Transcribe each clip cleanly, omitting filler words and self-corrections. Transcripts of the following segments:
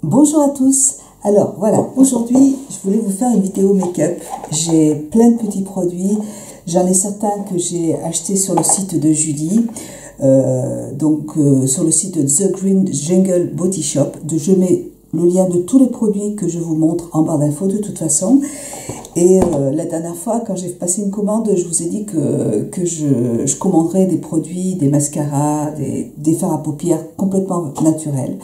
Bonjour à tous. Alors voilà, aujourd'hui je voulais vous faire une vidéo make-up. J'ai plein de petits produits. J'en ai certains que j'ai achetés sur le site de Julie, sur le site de The Green Jungle Body Shop. Je mets le lien de tous les produits que je vous montre en barre d'infos de toute façon. Et la dernière fois, quand j'ai passé une commande, je vous ai dit que je commanderais des produits, des mascaras, des fards à paupières complètement naturels.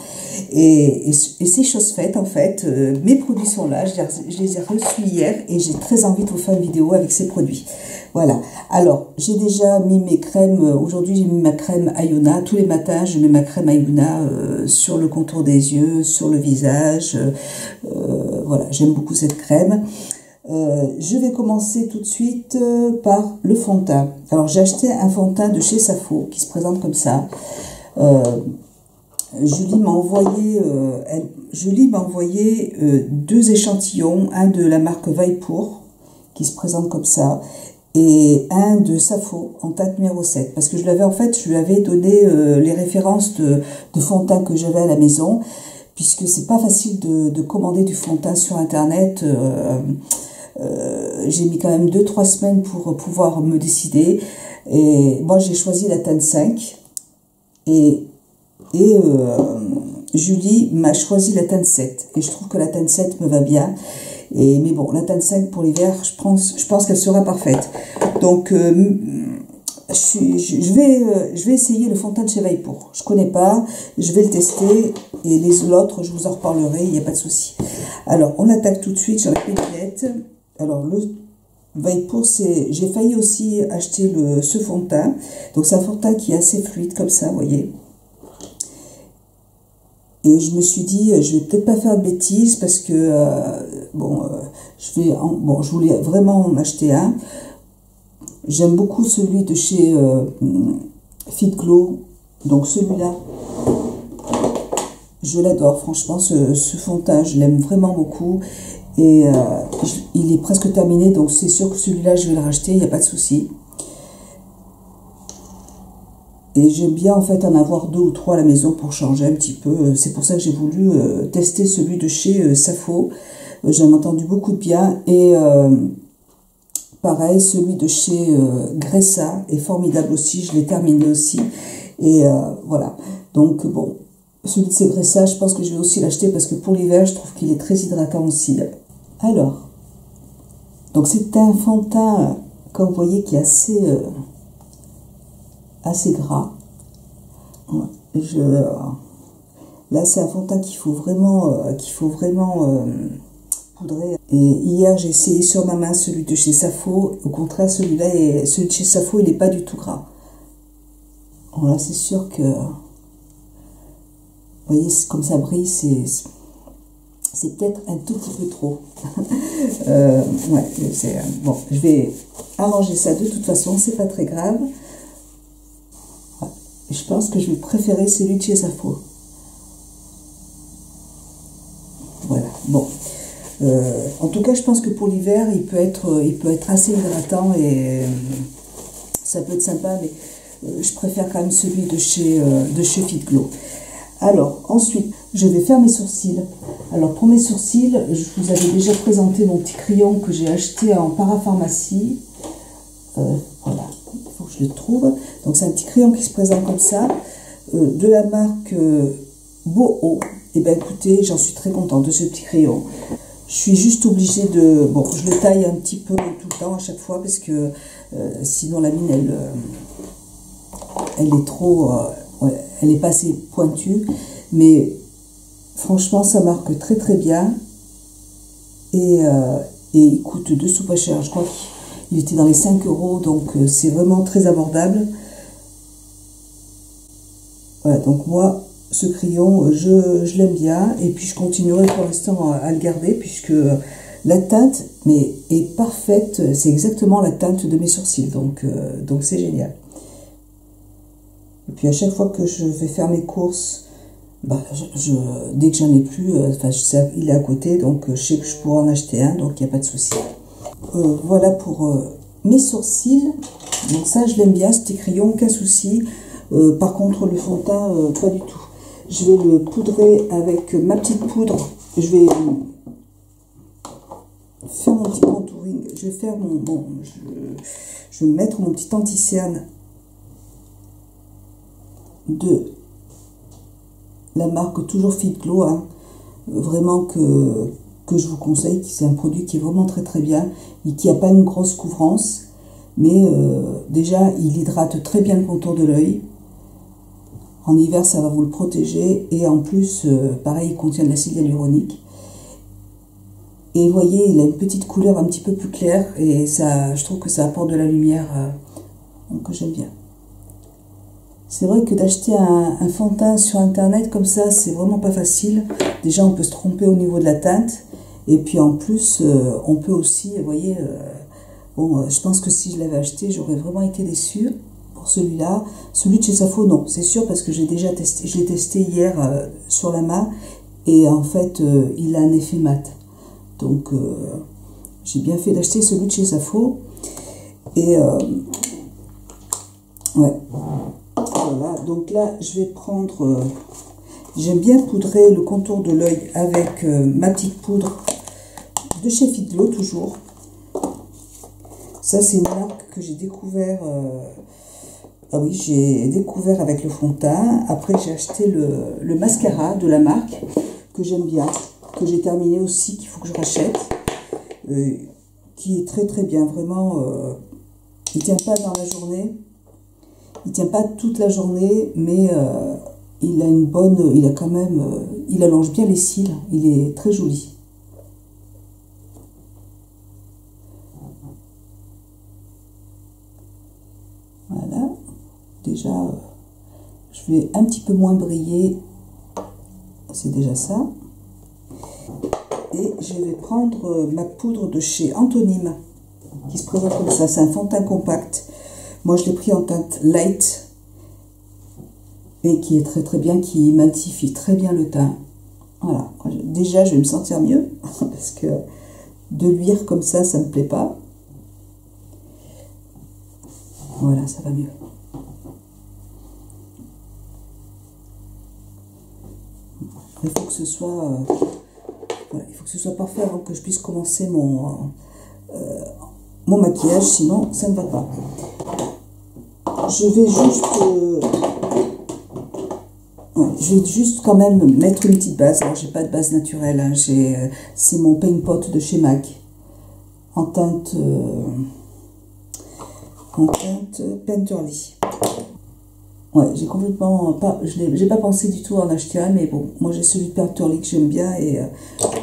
Et c'est chose faite, en fait. Mes produits sont là, je les ai reçus hier et j'ai très envie de vous faire une vidéo avec ces produits. Voilà. Alors, j'ai déjà mis mes crèmes. Aujourd'hui, j'ai mis ma crème Ayuna. Tous les matins, je mets ma crème Ayuna sur le contour des yeux, sur le visage. Voilà, j'aime beaucoup cette crème. Je vais commencer tout de suite par le fond de teint. Alors j'ai acheté un fond de teint de chez Safo qui se présente comme ça. Julie m'a envoyé, deux échantillons, un de la marque Vaipur qui se présente comme ça et un de Safo en teinte numéro 7 parce que je lui avais donné les références de fond de teint que j'avais à la maison puisque c'est pas facile de commander du fond de teint sur internet. J'ai mis quand même 2-3 semaines pour pouvoir me décider et moi j'ai choisi la teinte 5 et Julie m'a choisi la teinte 7 et je trouve que la teinte 7 me va bien mais bon, la teinte 5 pour l'hiver je pense qu'elle sera parfaite, donc je vais essayer le fond de teint de chez Vaipur. Je connais pas, je vais le tester et l'autre je vous en reparlerai, il n'y a pas de souci. Alors on attaque tout de suite sur la pédilette. Alors le Vaipur, j'ai failli aussi acheter ce fond de teint. Donc c'est un fond de teint qui est assez fluide comme ça, vous voyez. Et je me suis dit, je vais peut-être pas faire de bêtises parce que je voulais vraiment en acheter un. J'aime beaucoup celui de chez Fit Glow. Donc celui-là, je l'adore. Franchement, ce fond de teint, je l'aime vraiment beaucoup. Et il est presque terminé, donc c'est sûr que celui-là, je vais le racheter, il n'y a pas de souci. Et j'aime bien en fait en avoir 2 ou 3 à la maison pour changer un petit peu. C'est pour ça que j'ai voulu tester celui de chez Safo. J'en ai entendu beaucoup de bien. Et pareil, celui de chez Gressa est formidable aussi. Je l'ai terminé aussi. Et voilà. Donc bon, celui de chez Gressa, je pense que je vais aussi l'acheter parce que pour l'hiver, je trouve qu'il est très hydratant aussi. Alors, donc c'est un fond de teint, comme vous voyez, qui est assez gras. Là, c'est un fond de teint qu'il faut vraiment poudrer. Et hier, j'ai essayé sur ma main celui de chez Safo. Au contraire, celui de chez Safo, il n'est pas du tout gras. Bon, là, c'est sûr que, vous voyez, comme ça brille, c'est peut-être un tout petit peu trop. Bon, je vais arranger ça de toute façon, c'est pas très grave. Je pense que je vais préférer celui de chez Safo. Voilà, bon. En tout cas, je pense que pour l'hiver, il peut être assez hydratant et ça peut être sympa, mais je préfère quand même celui de chez Fit Glow. Alors, ensuite, je vais faire mes sourcils. Alors, pour mes sourcils, je vous avais déjà présenté mon petit crayon que j'ai acheté en parapharmacie. Voilà, il faut que je le trouve. Donc, c'est un petit crayon qui se présente comme ça, de la marque Boho. Et bien, écoutez, j'en suis très contente de ce petit crayon. Je suis juste obligée de... Bon, je le taille un petit peu tout le temps à chaque fois parce que sinon la mine, elle est trop... elle n'est pas assez pointue, mais franchement ça marque très très bien et il coûte 2 sous pas cher. Je crois qu'il était dans les 5 €, donc c'est vraiment très abordable. Voilà, donc moi ce crayon je l'aime bien et puis je continuerai pour l'instant à le garder puisque la teinte est parfaite, c'est exactement la teinte de mes sourcils, donc c'est génial. Et puis à chaque fois que je vais faire mes courses, dès que j'en ai plus, il est à côté, donc je sais que je pourrais en acheter un, donc il n'y a pas de souci. Voilà pour mes sourcils. Donc ça, je l'aime bien, ce petit crayon, aucun souci. Par contre, le fond de teint, pas du tout. Je vais le poudrer avec ma petite poudre. Je vais faire mon petit contouring. Je vais faire je vais mettre mon petit anti-cerne de la marque Toujours Fit Glow, hein. Vraiment que je vous conseille. C'est un produit qui est vraiment très très bien et qui n'a pas une grosse couvrance, mais déjà il hydrate très bien le contour de l'œil. En hiver ça va vous le protéger, et en plus pareil, il contient de l'acide hyaluronique. Et vous voyez, il a une petite couleur un petit peu plus claire, et ça, je trouve que ça apporte de la lumière, donc j'aime bien. C'est vrai que d'acheter un fond de teint sur internet comme ça, c'est vraiment pas facile. Déjà, on peut se tromper au niveau de la teinte, et puis en plus, on peut aussi, vous voyez, bon, je pense que si je l'avais acheté, j'aurais vraiment été déçue pour celui-là. Celui de chez Safo, non, c'est sûr, parce que j'ai déjà testé, je l'ai testé hier sur la main, et en fait, il a un effet mat. Donc, j'ai bien fait d'acheter celui de chez Safo. Et, ouais. Voilà, donc là, je vais prendre... j'aime bien poudrer le contour de l'œil avec ma petite poudre de chez Fit Glow, toujours. Ça, c'est une marque que j'ai découvert... ah oui, j'ai découvert avec le fond de teint. Après, j'ai acheté le mascara de la marque, que j'aime bien, que j'ai terminé aussi, qu'il faut que je rachète, qui est très très bien, vraiment. Il tient pas dans la journée, il tient pas toute la journée, mais il a une bonne, il a quand même, il allonge bien les cils, il est très joli. Voilà, déjà, je vais un petit peu moins briller, c'est déjà ça. Et je vais prendre ma poudre de chez Anthonyme, qui se présente comme ça. C'est un fond de teint compact. Moi, je l'ai pris en teinte light, et qui est très très bien, qui matifie très bien le teint. Voilà. Déjà, je vais me sentir mieux, parce que de luire comme ça me plaît pas. Voilà, ça va mieux. Il faut que ce soit... voilà, il faut que ce soit parfait avant que je puisse commencer mon maquillage, sinon ça ne va pas. Je vais juste quand même mettre une petite base. Alors j'ai pas de base naturelle, hein. C'est mon Paint Pot de chez MAC en teinte Painterly. Ouais, j'ai complètement pas, j'ai pas pensé du tout à en acheter un, mais bon, moi j'ai celui de Painterly que j'aime bien, et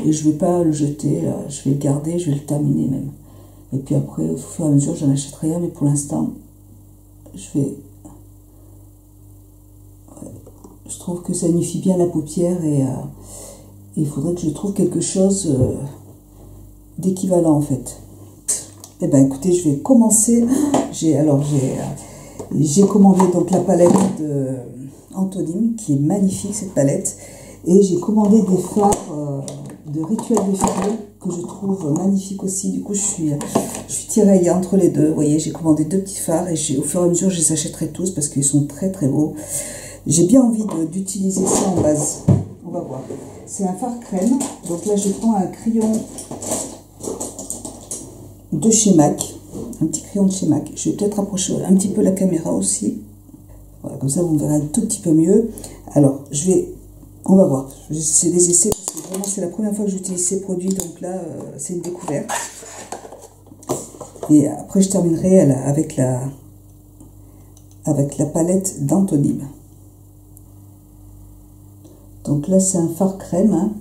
je vais pas le jeter, je vais le garder, je vais le terminer même. Et puis après, au fur et à mesure, j'en achèterai un, mais pour l'instant, je trouve que ça unifie bien la paupière, et il faudrait que je trouve quelque chose d'équivalent en fait. Eh ben écoutez, je vais commencer. J'ai commandé donc la palette de Anthonyme, qui est magnifique cette palette, et j'ai commandé des fards de Rituel de Figaro que je trouve magnifiques aussi. Du coup, je suis tiraillée entre les deux. Vous voyez, j'ai commandé deux petits fards, et au fur et à mesure, je les achèterai tous parce qu'ils sont très très beaux. J'ai bien envie d'utiliser ça en base. On va voir. C'est un fard crème. Donc là, je prends un crayon de chez MAC. Un petit crayon de chez MAC. Je vais peut-être approcher un petit peu la caméra aussi. Voilà, comme ça vous me verrez un tout petit peu mieux. Alors, on va voir. C'est des essais parce que vraiment c'est la première fois que j'utilise ces produits, donc là c'est une découverte. Et après je terminerai avec la palette d'Anthonyme. Donc là c'est un fard crème, hein.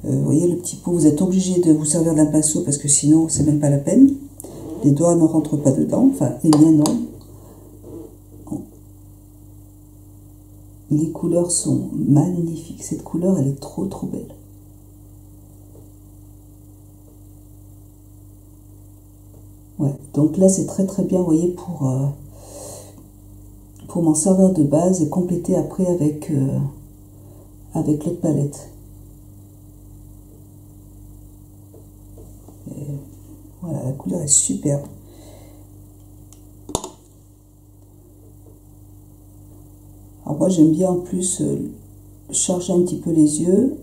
Vous voyez le petit pot, vous êtes obligé de vous servir d'un pinceau parce que sinon c'est même pas la peine. Les doigts ne rentrent pas dedans, enfin les miens non. Les couleurs sont magnifiques, cette couleur elle est trop trop belle. Ouais, donc là c'est très très bien, vous voyez, pour m'en servir de base et compléter après avec l'autre palette. Et voilà, la couleur est superbe. Alors moi j'aime bien en plus charger un petit peu les yeux.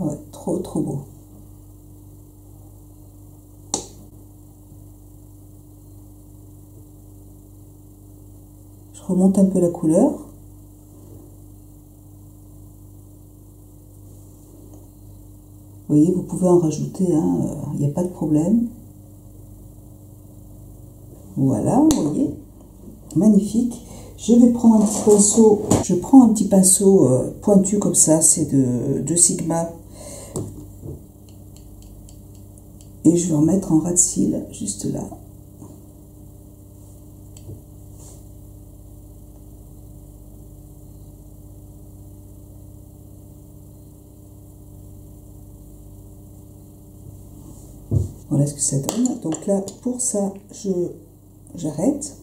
Ouais, trop trop beau. Je remonte un peu la couleur. Vous voyez, vous pouvez en rajouter, hein, il n'y a pas de problème. Voilà, vous voyez, magnifique. Je vais prendre un petit pinceau, je prends un petit pinceau pointu comme ça, c'est de Sigma. Et je vais en mettre en ras de cils, juste là. Voilà ce que ça donne. Donc là, pour ça, j'arrête.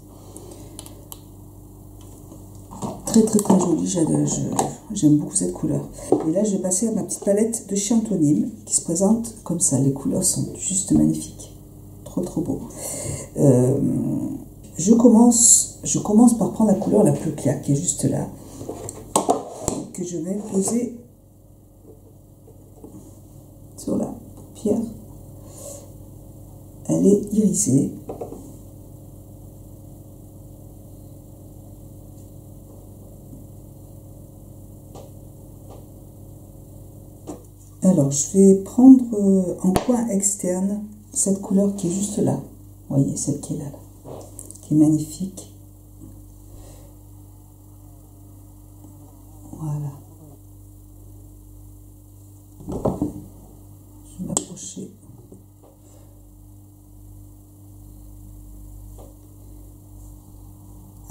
Très très très joli, j'aime beaucoup cette couleur. Et là, je vais passer à ma petite palette de chez Antonine qui se présente comme ça. Les couleurs sont juste magnifiques. Trop trop beau. Je commence par prendre la couleur la plus claire qui est juste là. Que je vais poser sur la paupière. Elle est irisée. Alors, je vais prendre en coin externe cette couleur qui est juste là. Vous voyez, celle qui est là, qui est magnifique. Voilà. Je vais m'approcher.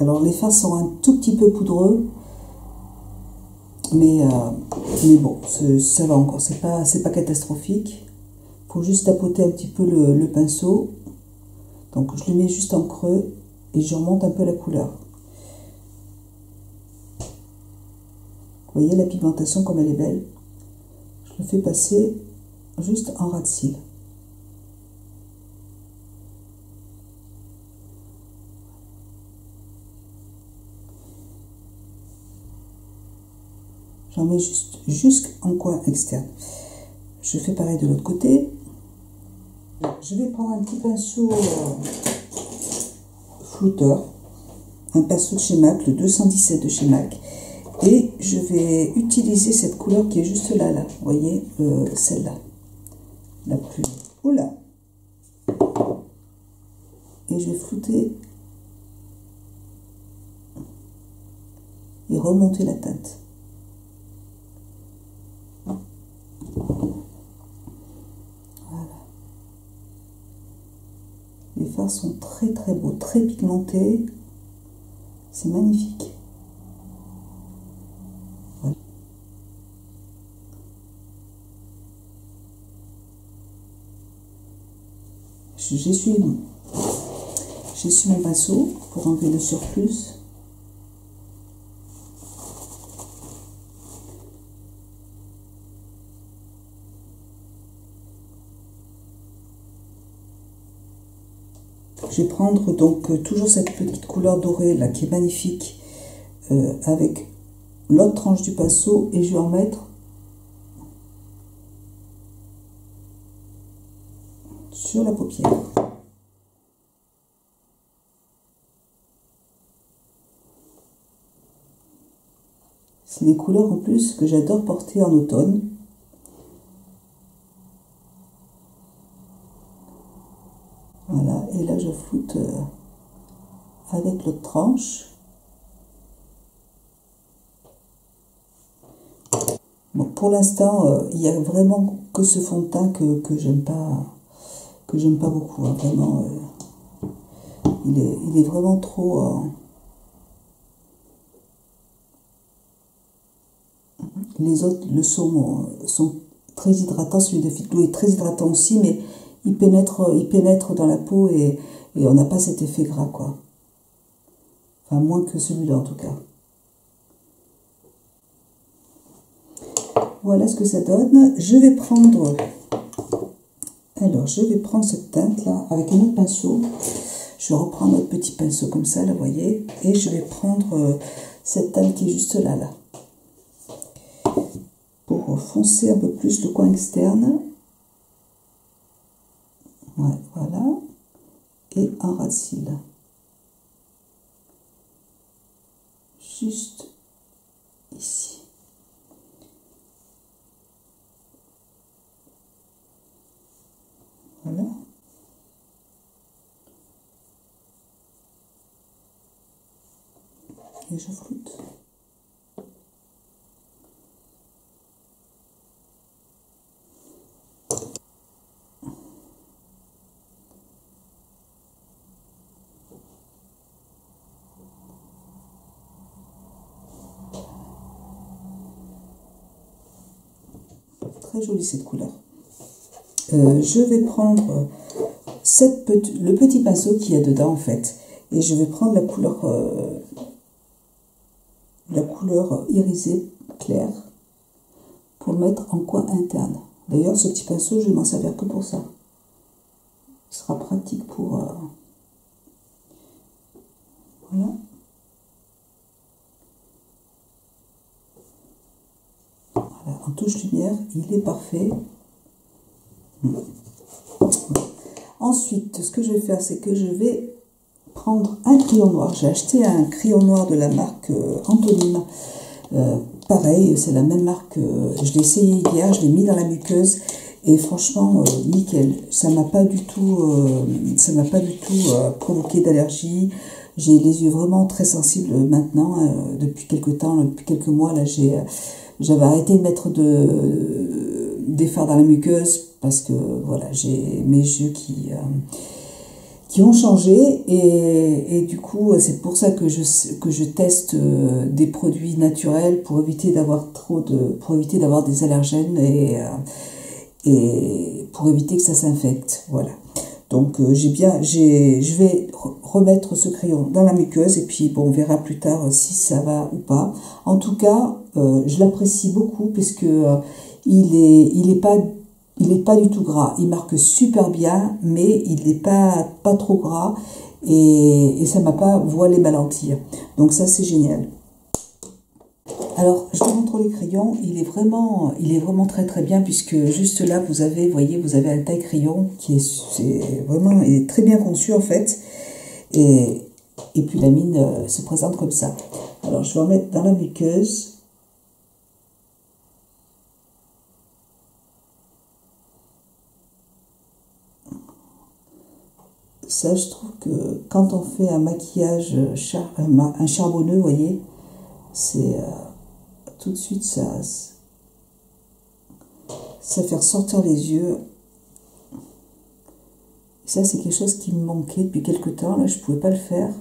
Alors, les fards sont un tout petit peu poudreux. Mais bon, ça va encore, c'est pas catastrophique. Il faut juste tapoter un petit peu le pinceau. Donc je le mets juste en creux et je remonte un peu la couleur. Vous voyez la pigmentation comme elle est belle. Je le fais passer juste en ras de cils. J'en mets juste jusqu'en coin externe. Je fais pareil de l'autre côté. Je vais prendre un petit pinceau flouteur, un pinceau de chez MAC, le 217 de chez MAC, et je vais utiliser cette couleur qui est juste là, vous voyez, celle-là, la plus, oula, et je vais flouter et remonter la teinte. Les fards sont très très beaux, très pigmentés. C'est magnifique. Voilà. J'essuie mon pinceau pour enlever le surplus. Je vais prendre donc toujours cette petite couleur dorée là qui est magnifique avec l'autre tranche du pinceau et je vais en mettre sur la paupière. C'est des couleurs en plus que j'adore porter en automne. Voilà, et là je floute avec l'autre tranche. Bon, pour l'instant, il n'y a vraiment que ce fond de teint que j'aime pas beaucoup. Hein, vraiment, il est vraiment trop. Les autres sont très hydratants. Celui de Fit Glow est très hydratant aussi, mais il pénètre dans la peau et on n'a pas cet effet gras, quoi. Enfin, moins que celui-là, en tout cas. Voilà ce que ça donne. Je vais prendre cette teinte-là avec un autre pinceau. Je reprends notre petit pinceau comme ça, là, vous voyez, et je vais prendre cette teinte qui est juste là, pour foncer un peu plus le coin externe. Ouais, voilà. Et un ras de cils. Juste ici. Voilà. Et je floute. Très jolie cette couleur. Je vais prendre le petit pinceau qu'il y a dedans en fait, et je vais prendre la couleur irisée claire pour le mettre en coin interne. D'ailleurs, ce petit pinceau, je vais m'en servir que pour ça. Ce sera pratique pour... voilà. Voilà, en touche lumière, il est parfait. Ensuite, ce que je vais faire, c'est que je vais prendre un crayon noir. J'ai acheté un crayon noir de la marque Antonine. Pareil, c'est la même marque. Je l'ai essayé hier, je l'ai mis dans la muqueuse et franchement, nickel. Ça m'a pas du tout, provoqué d'allergie. J'ai les yeux vraiment très sensibles maintenant. Depuis quelques temps, depuis quelques mois, là, j'avais arrêté de mettre des fards dans la muqueuse parce que voilà, j'ai mes yeux qui ont changé et du coup c'est pour ça que je teste des produits naturels pour éviter d'avoir des allergènes et pour éviter que ça s'infecte. Voilà. Donc je vais remettre ce crayon dans la muqueuse et puis bon, on verra plus tard si ça va ou pas. En tout cas, je l'apprécie beaucoup puisque il est pas du tout gras. Il marque super bien, mais il n'est pas trop gras et ça m'a pas voilé ma lentille. Donc ça c'est génial. Alors, je vous montre les crayons, il est vraiment très très bien puisque juste là, vous avez un taille crayon qui est très bien conçu en fait. Et puis la mine se présente comme ça. Alors, je vais en mettre dans la muqueuse. Ça, je trouve que quand on fait un maquillage un charbonneux, vous voyez, c'est... tout de suite, ça fait ressortir les yeux. Et ça, c'est quelque chose qui me manquait depuis quelques temps. Là, je ne pouvais pas le faire.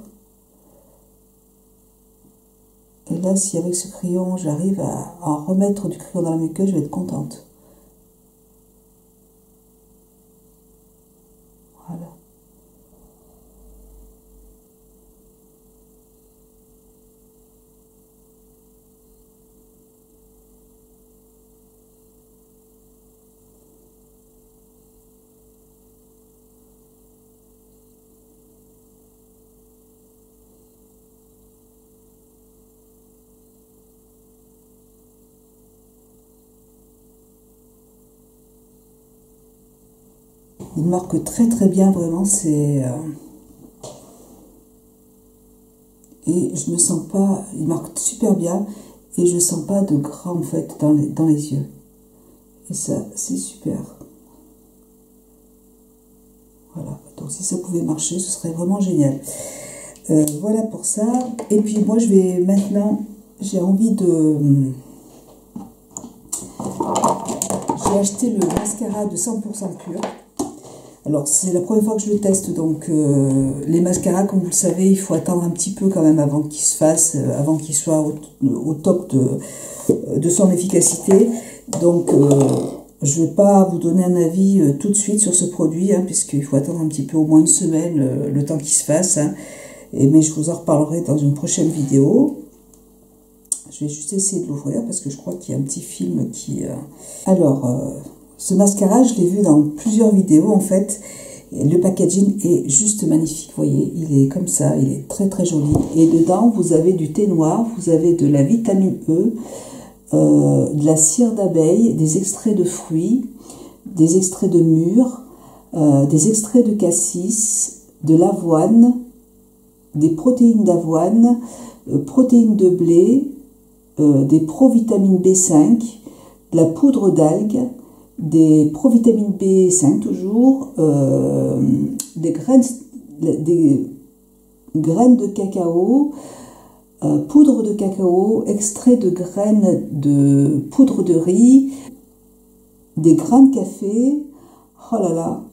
Et là, si avec ce crayon, j'arrive à remettre du crayon dans la muqueuse, je vais être contente. Voilà. Il marque très très bien, vraiment, et je ne sens pas, il marque super bien, et je ne sens pas de gras en fait dans les yeux. Et ça, c'est super. Voilà, donc si ça pouvait marcher, ce serait vraiment génial. Voilà pour ça. Et puis moi, je vais maintenant, j'ai envie de... J'ai acheté le mascara de 100% pur. Alors, c'est la première fois que je le teste, donc les mascaras, comme vous le savez, il faut attendre un petit peu quand même avant qu'il se fasse, avant qu'il soit au top de son efficacité. Donc, je ne vais pas vous donner un avis tout de suite sur ce produit, hein, puisqu'il faut attendre un petit peu, au moins une semaine, le temps qu'il se fasse. Hein. Mais je vous en reparlerai dans une prochaine vidéo. Je vais juste essayer de l'ouvrir, parce que je crois qu'il y a un petit film qui... Alors... ce mascara, je l'ai vu dans plusieurs vidéos en fait, Et le packaging est juste magnifique, vous voyez, il est comme ça, il est très très joli. Et dedans, vous avez du thé noir, vous avez de la vitamine E, de la cire d'abeille, des extraits de fruits, des extraits de mûres, des extraits de cassis, de l'avoine, des protéines d'avoine, protéines de blé, des provitamines B5, de la poudre d'algues, des provitamines B5 toujours, des graines de cacao, poudre de cacao, extrait de graines de poudre de riz, des grains de café. Oh là là,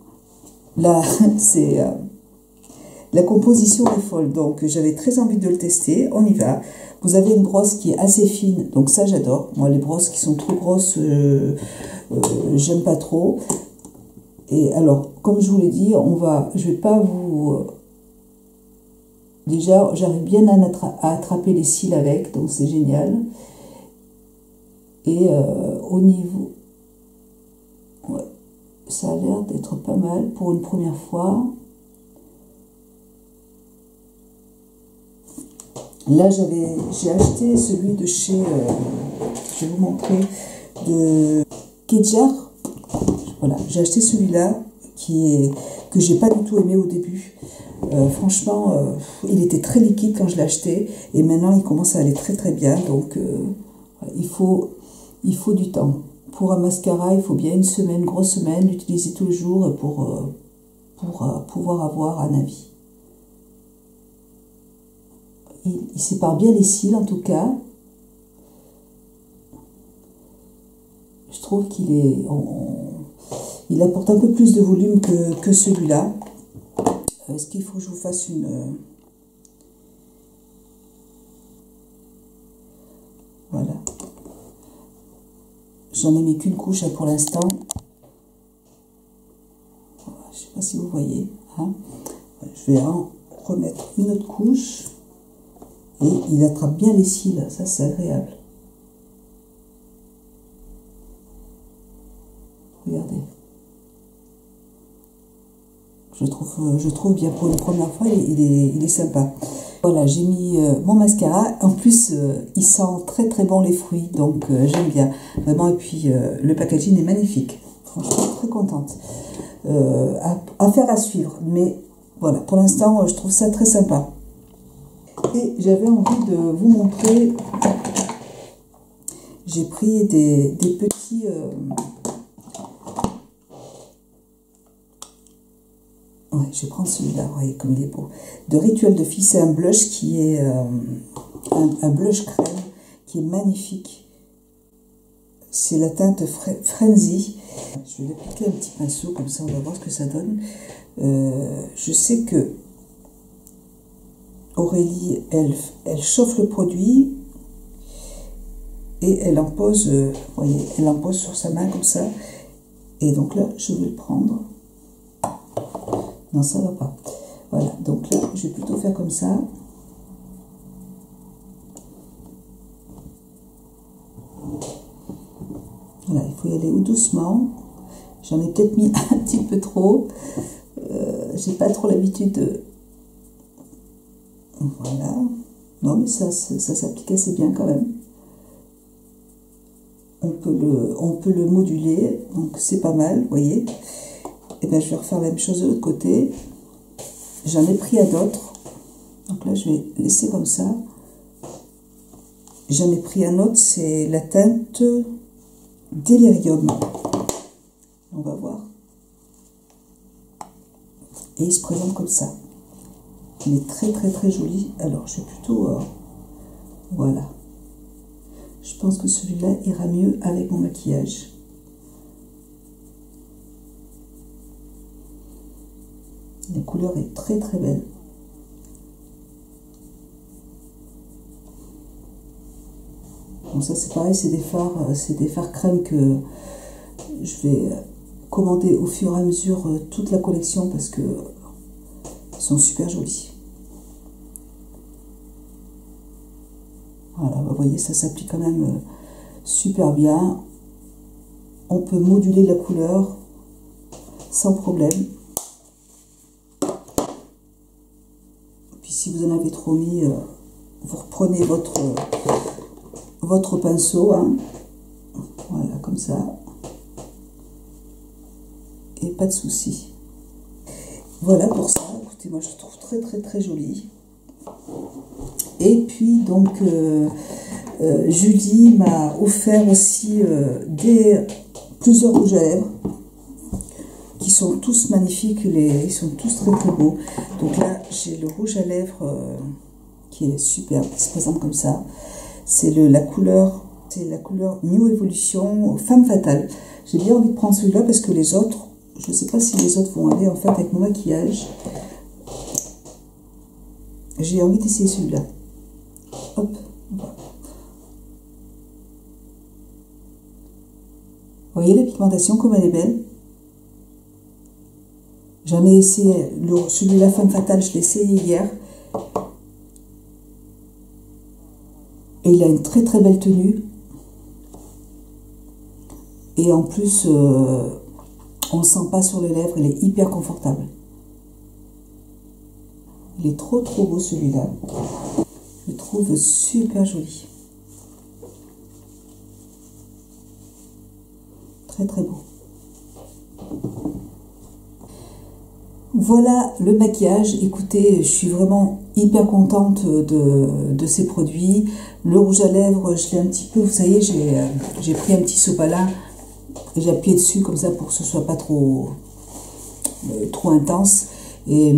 là c'est la composition est folle, donc j'avais très envie de le tester. On y va. Vous avez une brosse qui est assez fine, donc ça j'adore. Moi les brosses qui sont trop grosses, j'aime pas trop. Et alors, comme je vous l'ai dit, je vais pas vous... Déjà, j'arrive bien à attraper les cils avec, donc c'est génial. Et au niveau... Ouais, ça a l'air d'être pas mal pour une première fois. Là, j'ai acheté celui de chez... je vais vous montrer, de Kedjar. Voilà, j'ai acheté celui-là que j'ai pas du tout aimé au début. Franchement, il était très liquide quand je l'ai acheté et maintenant il commence à aller très très bien. Donc il faut du temps. Pour un mascara, il faut bien une semaine, grosse semaine, l'utiliser tous les jours pour pouvoir avoir un avis. Il sépare bien les cils en tout cas. Je trouve il apporte un peu plus de volume que celui-là. Est-ce qu'il faut que je vous fasse une... Voilà. J'en ai mis qu'une couche pour l'instant. Je ne sais pas si vous voyez. Hein. Je vais en remettre une autre couche. Et il attrape bien les cils. Ça, c'est agréable. Regardez. Je trouve bien pour une première fois, il est sympa. Voilà, j'ai mis mon mascara. En plus, il sent très très bon les fruits, donc j'aime bien. Vraiment, et puis le packaging est magnifique. Franchement, très contente. Affaire à suivre. Mais voilà, pour l'instant, je trouve ça très sympa. Et j'avais envie de vous montrer. J'ai pris des petits... Ouais, je vais prendre celui-là, vous voyez comme il est beau. De Rituel de Fille, c'est un blush qui est un blush crème qui est magnifique. C'est la teinte Frenzy. Je vais l'appliquer un petit pinceau, comme ça on va voir ce que ça donne. Je sais que Aurélie, elle chauffe le produit et elle en pose, vous voyez, elle en pose sur sa main comme ça. Et donc là, je vais le prendre. Non, ça va pas. Voilà, donc là, je vais plutôt faire comme ça. Voilà, il faut y aller doucement. J'en ai peut-être mis un petit peu trop. J'ai pas trop l'habitude de... Voilà. Non, mais ça s'applique assez bien quand même. On peut le moduler, donc c'est pas mal, vous voyez. Et bien, je vais refaire la même chose de l'autre côté. J'en ai pris à d'autres. Donc là, je vais laisser comme ça. J'en ai pris un autre, c'est la teinte Delirium. On va voir. Et il se présente comme ça. Il est très très très joli. Alors, je vais plutôt... voilà. Je pense que celui-là ira mieux avec mon maquillage. La couleur est très très belle. Bon, ça c'est pareil, c'est des fards crème que je vais commander au fur et à mesure toute la collection parce que ils sont super jolis. Voilà, vous voyez, ça s'applique quand même super bien. On peut moduler la couleur sans problème. si vous en avez trop mis, vous reprenez votre pinceau, hein. Voilà, comme ça. Et pas de souci. Voilà pour ça. Écoutez, moi je le trouve très très très joli. Et puis donc Julie m'a offert aussi plusieurs rouges à lèvres qui sont tous magnifiques, ils sont tous très très beaux. Donc là j'ai le rouge à lèvres qui est superbe, qui se présente comme ça. C'est la couleur New Evolution Femme Fatale. J'ai bien envie de prendre celui-là parce que les autres, je ne sais pas si les autres vont aller en fait avec mon maquillage. J'ai envie d'essayer celui-là. Hop. Vous voyez la pigmentation comme elle est belle. J'en ai essayé, celui-là Femme Fatale, je l'ai essayé hier. Et il a une très très belle tenue. Et en plus, on ne le sent pas sur les lèvres, il est hyper confortable. Il est trop trop beau celui-là. Je le trouve super joli. Très très beau. Voilà le maquillage. Écoutez, je suis vraiment hyper contente de ces produits. Le rouge à lèvres, je l'ai un petit peu, vous savez, j'ai pris un petit sopalin et j'ai appuyé dessus comme ça pour que ce soit pas trop intense. Et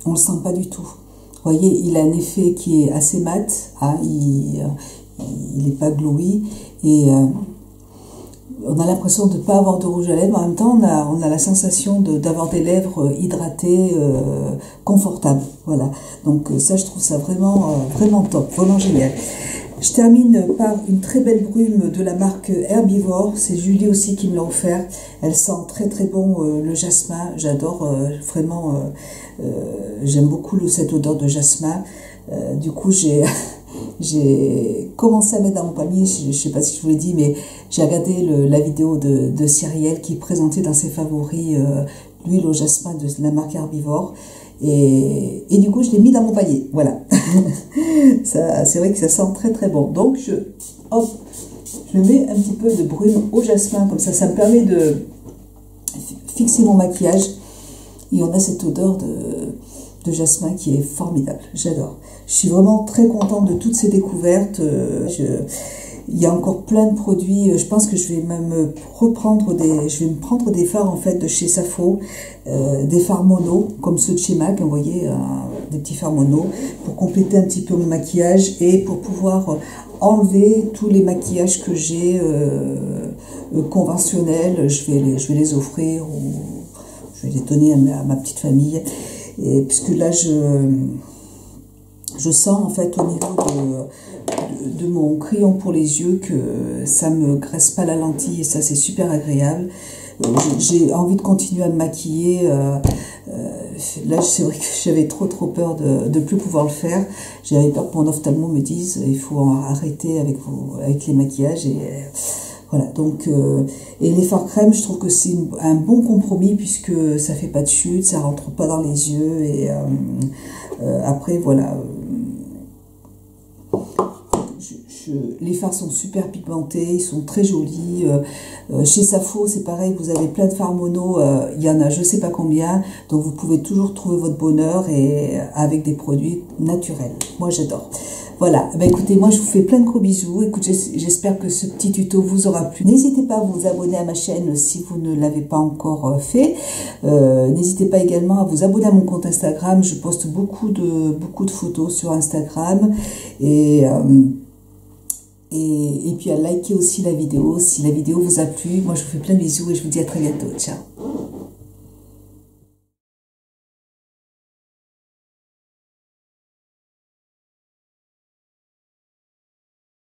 on le sent pas du tout. Vous voyez, il a un effet qui est assez mat, hein, il n'est pas glowy et on a l'impression de ne pas avoir de rouge à lèvres. En même temps, on a la sensation d'avoir des lèvres hydratées, confortables. Voilà. Donc ça, je trouve ça vraiment, vraiment top, vraiment génial. Je termine par une très belle brume de la marque Herbivore. C'est Julie aussi qui me l'a offert. Elle sent très très bon le jasmin. J'adore vraiment. J'aime beaucoup cette odeur de jasmin. Du coup, j'ai commencé à mettre dans mon panier. Je ne sais pas si je vous l'ai dit, mais j'ai regardé la vidéo de Cyrielle qui présentait dans ses favoris l'huile au jasmin de la marque Herbivore. Et du coup, je l'ai mis dans mon panier. Voilà. C'est vrai que ça sent très très bon. Donc, je mets un petit peu de brume au jasmin. Comme ça me permet de fixer mon maquillage. Et on a cette odeur de jasmin qui est formidable. J'adore. Je suis vraiment très contente de toutes ces découvertes. Il y a encore plein de produits. Je pense que je vais même je vais me prendre des fards en fait de chez Safo, des fards mono comme ceux de chez MAC, vous voyez, des petits fards mono pour compléter un petit peu mon maquillage et pour pouvoir enlever tous les maquillages que j'ai conventionnels. Je vais les offrir ou je vais les donner à ma petite famille. Et puisque là je sens en fait au niveau de mon crayon pour les yeux que ça me graisse pas la lentille et ça c'est super agréable. J'ai envie de continuer à me maquiller. Là c'est vrai que j'avais trop peur de plus pouvoir le faire. J'avais peur que mon ophtalmo me dise il faut arrêter avec les maquillages et voilà. Donc et les fards crème, je trouve que c'est un bon compromis puisque ça fait pas de chute, ça rentre pas dans les yeux et après voilà. Les fards sont super pigmentés, ils sont très jolis. Chez Safo, c'est pareil, vous avez plein de fards mono, il y en a je sais pas combien, donc vous pouvez toujours trouver votre bonheur et avec des produits naturels. Moi j'adore. Voilà, ben écoutez, moi je vous fais plein de gros bisous. Écoutez, j'espère que ce petit tuto vous aura plu. N'hésitez pas à vous abonner à ma chaîne si vous ne l'avez pas encore fait. N'hésitez pas également à vous abonner à mon compte Instagram. Je poste beaucoup de photos sur Instagram et puis à liker aussi la vidéo si la vidéo vous a plu. Moi je vous fais plein de bisous et je vous dis à très bientôt. Ciao.